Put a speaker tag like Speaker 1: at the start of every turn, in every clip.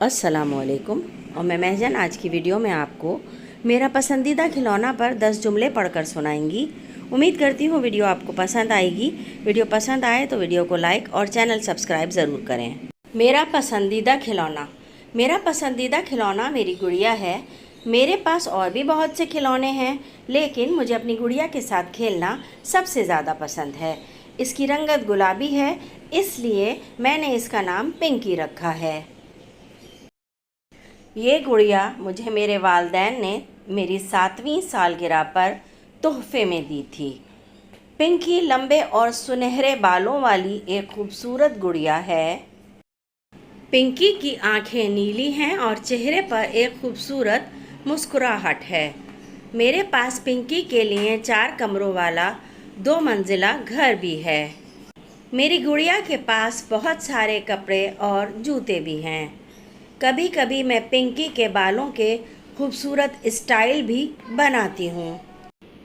Speaker 1: अस्सलामुअलैकुम। और मैं महजन आज की वीडियो में आपको मेरा पसंदीदा खिलौना पर 10 जुमले पढ़कर सुनाएंगी। उम्मीद करती हूँ वीडियो आपको पसंद आएगी। वीडियो पसंद आए तो वीडियो को लाइक और चैनल सब्सक्राइब ज़रूर करें। मेरा पसंदीदा खिलौना। मेरा पसंदीदा खिलौना मेरी गुड़िया है। मेरे पास और भी बहुत से खिलौने हैं, लेकिन मुझे अपनी गुड़िया के साथ खेलना सबसे ज़्यादा पसंद है। इसकी रंगत गुलाबी है, इसलिए मैंने इसका नाम पिंकी रखा है। ये गुड़िया मुझे मेरे वालिदैन ने मेरी 7वीं सालगिरह पर तोहफे में दी थी। पिंकी लंबे और सुनहरे बालों वाली एक खूबसूरत गुड़िया है। पिंकी की आंखें नीली हैं और चेहरे पर एक खूबसूरत मुस्कुराहट है। मेरे पास पिंकी के लिए 4 कमरों वाला 2 मंजिला घर भी है। मेरी गुड़िया के पास बहुत सारे कपड़े और जूते भी हैं। कभी कभी मैं पिंकी के बालों के खूबसूरत स्टाइल भी बनाती हूँ।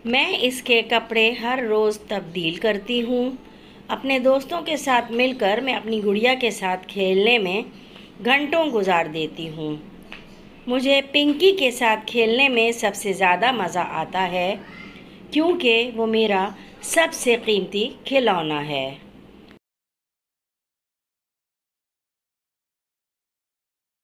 Speaker 1: मैं इसके कपड़े हर रोज़ तब्दील करती हूँ। अपने दोस्तों के साथ मिलकर मैं अपनी गुड़िया के साथ खेलने में घंटों गुजार देती हूँ। मुझे पिंकी के साथ खेलने में सबसे ज़्यादा मज़ा आता है, क्योंकि वो मेरा सबसे कीमती खिलौना है।